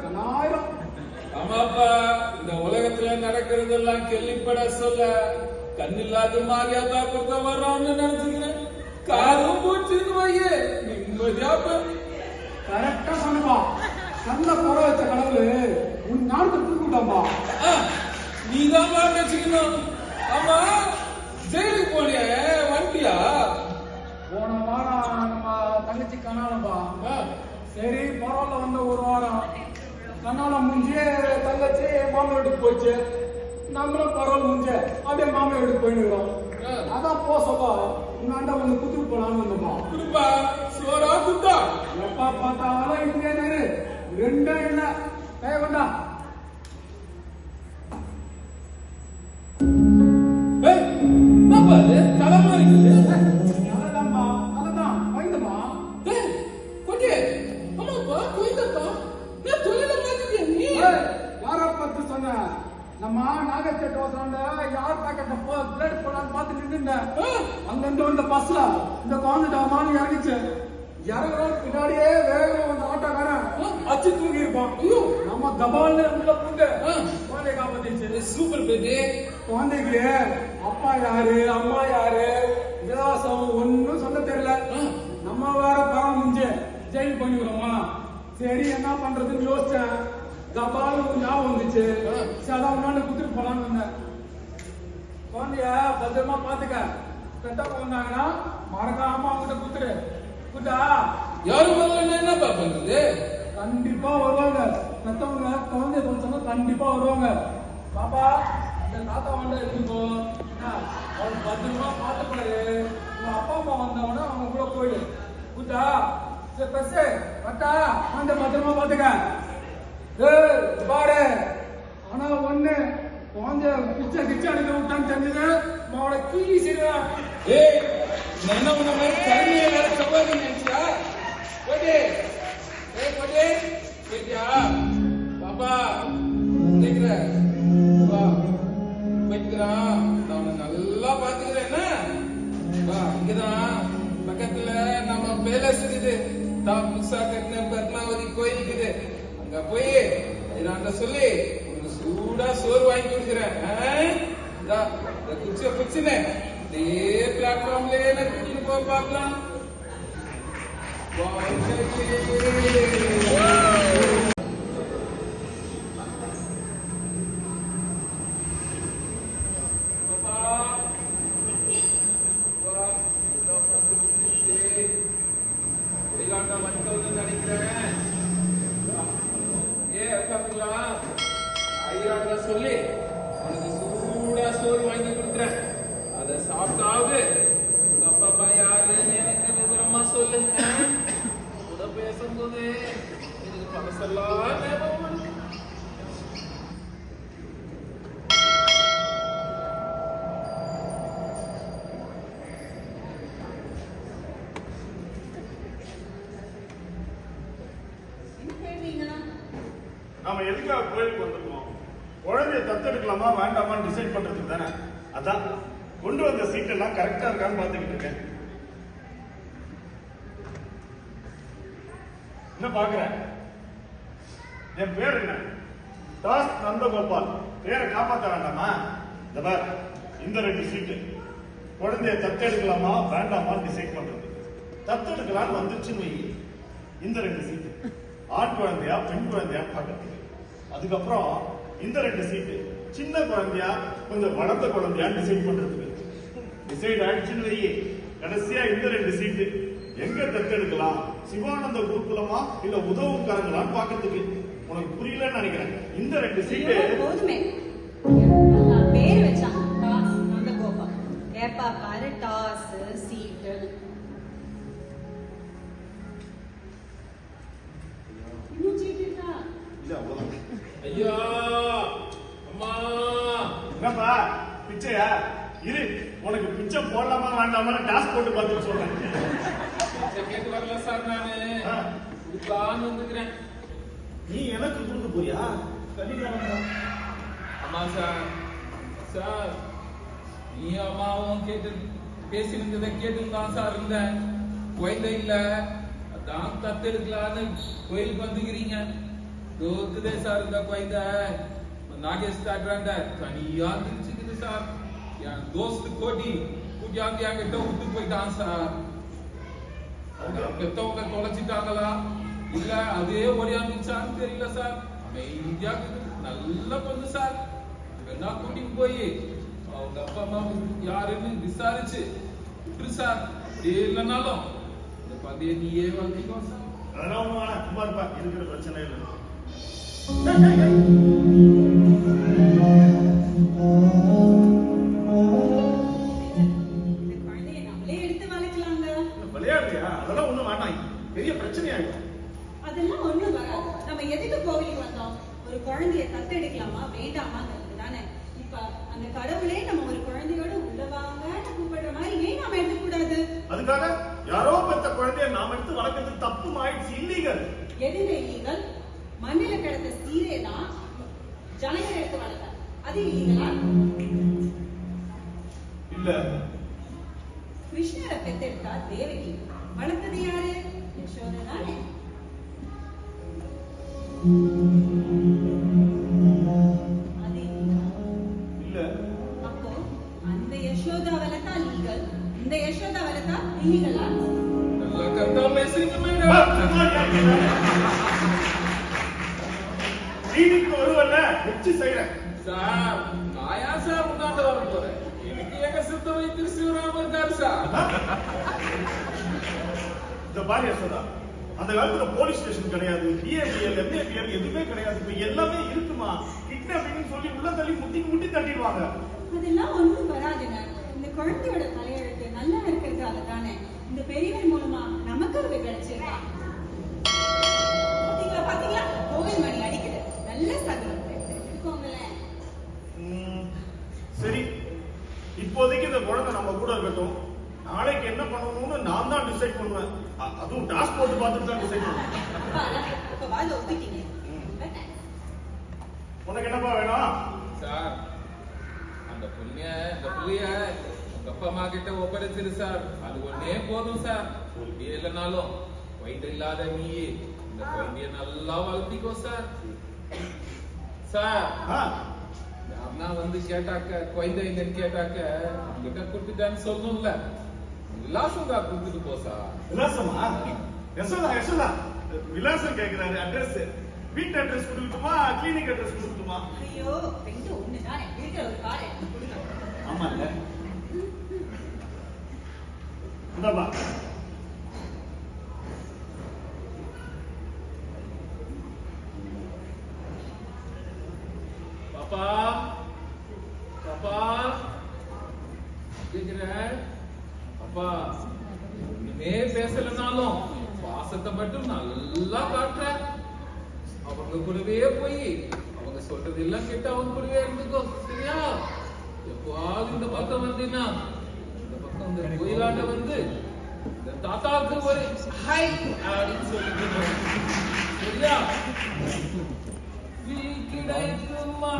கண்ணாயிரம். ஆமாப்பா, இந்த உலகத்துல நடக்கிறதெல்லாம் கேள்விப்பட சொல்ல கண்ணில்லாத மாதிரியா கொடுத்த வர்றான்னு நினைச்சுக்கிறேன். காதும் போச்சுன்னு வையே நிம்மதியா. கரெக்டா சொன்னப்பா. கண்ண குறை வச்ச கடவுளு உன் நாடு தூக்கிட்டாம்பா. நீதான் வச்சுக்கணும். ஆமா, ஜெயிலுக்கு போனிய வண்டியா? போன வாரம் நம்ம தங்கச்சி கண்ணாலம்பா. சரி பரவாயில்ல, வந்த ஒரு வாரம் கண்ணாலம் முடிஞ்சு தங்கச்சி மாமா வீட்டுக்கு போயிடுச்சு. நம்மளும் பரவாயில்ல முடிஞ்சு அப்படியே மாமா வீட்டுக்கு போயிடுறோம். அதான் போ சொல்ல உன்னாண்ட வந்து குத்துட்டு போலான்னு வந்தோம்மா. குடுப்பா சோரா குட்டா எப்பா பார்த்தாலும் இதுவே நேரு ரெண்டே இல்லை. வேண்டா நம்ம நாகச்சேட்டு யார் பாக்கெட்ல பிளேட் போலான்னு பார்த்து நின்றுந்தேன். அங்கிருந்து வந்த பஸ்ல இந்த குழந்தை இறங்கிச்சு. இறங்குற பின்னாடியே வேகம் வந்த ஆட்டோக்காரன் அச்சு தூங்கி இருப்பான். நம்ம தபால்னு உள்ள பூண்டு குழந்தைய காப்பாத்திச்சு. Super baby. குழந்தைக்கு அப்பா யாரு அம்மா யாரு விலாசம் ஒன்னும் சொல்ல தெரியல. நம்ம வேற பரம் முடிஞ்சு ஜெயில் பண்ணிக்கிறோமா. சரி என்ன பண்றதுன்னு யோசிச்சேன். தபால் ஞாபகம் வந்துச்சு. சரி உன்னாண்ட குத்துட்டு போலான்னு வந்தேன். குழந்தைய பத்திரமா பாத்துக்க. பெத்தவங்க வந்தாங்கன்னா மறக்காம அவங்ககிட்ட குத்துரு. குட்டா யாரும் என்னப்பா பண்றது? கண்டிப்பா வருவாங்க. பெத்தவங்க குழந்தைய சொன்னா கண்டிப்பா வருவாங்க. பாப்பா இந்த தாத்தா வந்து இருக்கோ அவங்க பத்திரமா பாத்துப்பாரு. உங்க அப்பா அம்மா வந்தவனா அவங்க கூட போயிடு. குட்டா சரி பஸ் கட்டா வந்து பத்திரமா பாத்துக்க. பாரு ஆனா ஒண்ணு குழந்தைய பிச்சை கிச்சை அடிக்க விட்டான்னு தெரிஞ்சது அவளை கீழி செய்வான். என்ன பண்ண மாதிரி கருமையை வேற சவாரி நினைச்சியா? போட்டே போட்டே கேட்டியா? பாப்பா கேக்குற போய்க்கிறான். நான் நல்லா பாத்துக்கிறேன். என்ன இங்கதான் பக்கத்துல நம்ம பேலஸ் இருக்குது. தான் புதுசா கட்டின பத்மாவதி கோயில் இருக்குது. அங்க போய் இதாண்ட சொல்லி உனக்கு சூடா சோறு வாங்கி கொடுக்குறேன். குச்சிய குச்சினே இதே பிளாட்ஃபார்ம்ல கூட்டிட்டு போய் பார்க்கலாம். நினைக்கிறேன் ஐயா சொல்லி உனக்கு சூடா சோறு வாங்கி கொடுக்குறேன். அதை சாப்பிட்டாவது உங்க அப்பா அம்மா யாருன்னு எனக்கு விவரமா சொல்லுங்க. கூட பேசும்போது எனக்கு பழசெல்லாம் ஞாபகம். நாம எதுக்காக கோயிலுக்கு வந்திருக்கோம்? குழந்தைய தத்தெடுக்கலாமா வேண்டாமான்னு டிசைட் பண்றதுக்கு தானே. அதான் கொண்டு வந்த சீட் எல்லாம் கரெக்டா இருக்கான்னு பாத்துக்கிட்டு இருக்கேன். என்ன பாக்குறேன்? என் பேர் என்ன? தாஸ் நந்தகோபால். பேரை காப்பாற்ற வேண்டாமா? இந்த பார், இந்த 2 சீட்டு குழந்தைய தத்தெடுக்கலாமா வேண்டாமான்னு டிசைட் பண்றது. தத்தெடுக்கலான்னு வந்துச்சுன்னு இந்த 2 சீட்டு ஆண் குழந்தையா பெண் குழந்தையா பார்க்கறது. அதுக்கப்புறம் இந்த 2 சீட்டு சின்ன குழந்தையா கொஞ்சம் வளர்ந்த குழந்தையா டிசைட் பண்றதுக்கு. டிசைட் ஆயிடுச்சுன்னு வையே கடைசியா இந்த 2 சீட்டு எங்க தத்தெடுக்கலாம், சிவானந்த குருகுலமா இல்ல உதவும் கரங்களான்னு பாக்கிறதுக்கு. உனக்கு புரியலன்னு நினைக்கிறேன். இந்த 2 சீட்டு போதுமே. பேர் வச்சான் டாஸ் நந்தகோபால். ஏப்பா பாரு டாஸ் சீட்டு. இன்னும் சீட்டு இருக்கா? ஐயா அம்மா என்னப்பா பிச்சையா? இரு, உனக்கு பிச்சை போடலாமா வேண்டாமா டாஸ் போட்டு பார்த்து சொல்றேன். கேட்டு வரல சார். நானு கொடுக்கலான்னு வந்துக்கிறேன். நீ எனக்கு கொடுக்க போறியா? அம்மா சார் சார் நீ அம்மாவும் கேட்டு பேசியிருந்ததை கேட்டுதான் சார் இருந்தேன். குழந்தை இல்ல, அதான் தத்தெடுக்கலான்னு கோயிலுக்கு வந்துக்கிறீங்க. தோக்குதே சார் இந்த குழந்தை நாகேஷ் காட்டுறாண்ட தனியா இருந்துச்சுக்குது சார் என் தோஸ்து கோட்டி கூட்டியாந்து என்கிட்ட விட்டு போயிட்டான் சார் அவங்க பெத்தவங்க தொலைச்சிட்டாங்களா இல்ல அதே ஓடியாந்துச்சான்னு தெரியல சார் அமைதியா நல்ல பொண்ணு சார் வேணா கூட்டிட்டு போய் அவங்க அப்பா அம்மா யாருன்னு விசாரிச்சு விட்டுரு சார் இல்லைன்னாலும் இந்த பதைய நீயே வளர்த்திக்கோ சார் அதெல்லாம் ஒண்ணும் வேணாம், சும்மா இருப்பா, இருக்கிற பிரச்சனை இல்லை. இந்த குழந்தையை நம்மளே எடுத்து வளர்க்கலாங்க. விளையாடுறியா? அதெல்லாம் ஒண்ணும் வேண்டாம், பெரிய பிரச்சனையாயிடும். அதெல்லாம் ஒண்ணும் வராது. நம்ம எதுக்கு கோவிலுக்கு வந்தோம்? ஒரு குழந்தையை தத்தெடுக்கலாமா வேண்டாமாங்கிறது தானே. இப்ப அந்த கடவுளே நம்ம ஒரு குழந்தையோட உள்ள வாங்கன்னு கூப்பிடுற மாதிரி ஏன் நாம எடுத்துக்கூடாது? அதுக்காக யாரோ பெத்த குழந்தைய நாம எடுத்து வளர்க்கறது தப்பு ஆயிடுச்சு, இல்லீகல். எதுங்க இல்லீகல்? மண்ணில கிடந்த சீரையெல்லாம் ஜனங்கள் எடுத்து வளர்த்தாங்க, அது இல்லீகலா? இல்ல, கிருஷ்ணரை பெத்தெடுத்தா தேவகி, வளர்த்தது யாரு? யசோதை தானே. அது இல்ல. அப்போ அந்த யசோதா வளர்த்தா லீகல், இந்த யசோதா வளர்த்தா இல்லீகலா? நல்லா கரெக்டா பேசுறீங்க மேடம். வீட்டுக்கு வருவல்ல, வச்சு செய்யறேன். சார் நான் ஏன் சார் முன்னாடி வர போறேன்? எனக்கு எங்க சித்த வைத்திய சிவராம இருக்காரு சார். இந்த பாரு யசோதா, அந்த காலத்துல போலீஸ் ஸ்டேஷன் கிடையாது, பிஏபிஎல், எம்ஏபிஎல் எதுவுமே கிடையாது. இப்ப எல்லாமே இருக்குமா? கிட்னாப்பிங் சொல்லி உள்ள தள்ளி முட்டி தட்டிடுவாங்க. அதெல்லாம் ஒண்ணும் வராதுங்க. இந்த குழந்தையோட தலையெழுத்து நல்லா இருக்கிறதால தானே இந்த பெரியவர் மூலமா நமக்கு ஒரு கிடைச்சிருக்கா. பாத்தீங்களா பாத்தீங்களா, கோவில் மணி அடிக்குது. நல்ல சகலம் இருக்கோங்களேன். சரி, இப்போதைக்கு இந்த குழந்தை நம்ம கூட இருக்கட்டும். நாளைக்கு என்ன பண்ணணும்னு நான் தான் டிசைட் பண்ணுவேன். அதுவும் டாஸ்க் போட்டு பார்த்துட்டு தான் டிசைட் பண்ணுவேன். இப்ப வாழ ஒத்துக்கிங்க. உனக்கு என்னப்பா வேணும்? சார் அந்த புள்ளைய உங்க அப்பா அம்மா கிட்ட ஒப்படைச்சிரு சார். அது ஒன்னே போதும் சார். ஒரு இல்லைனாலும் குழந்தை இல்லாத நீ இந்த குழந்தைய நல்லா வளர்த்திக்கோ சார். சார் யாருன்னா வந்து கேட்டாக்க குழந்தை எங்கன்னு கேட்டாக்க உங்ககிட்ட கொடுத்துட்டான்னு சொல்லணும்ல, விலாசம் தான் கொடுத்துட்டு போ சார். விலாசமா? யசோதா விலாசம் கேக்குறாரு. அட்ரஸ், வீட்டு அட்ரஸ் கொடுக்கட்டுமா, கிளினிக் அட்ரஸ் கொடுக்கட்டுமா? ஐயோ, ரெண்டு ஒண்ணுதானே. இருக்கிற ஒரு காரை எடுத்து கொடுங்க. ஆமா இல்ல, இந்தாப்பா. பாப்பா பாப்பா கேக்குறேன். அப்பா இனிமே பேசலனாலும் பாசத்தை மட்டும் நல்லா காட்டுற. அவங்க கூடவே போய் அவங்க சொல்றது எல்லாம் கேட்டு அவங்க கூடவே இருந்துக்கோ, சரியா? எப்பவாவது இந்த பக்கம் வந்தீங்கன்னா இந்த பக்கம் இந்த கோயிலாண்ட வந்து இந்த தாத்தாவுக்கு ஒரு ஹை அப்படின்னு சொல்லிட்டு சரியா? கிடைக்குமா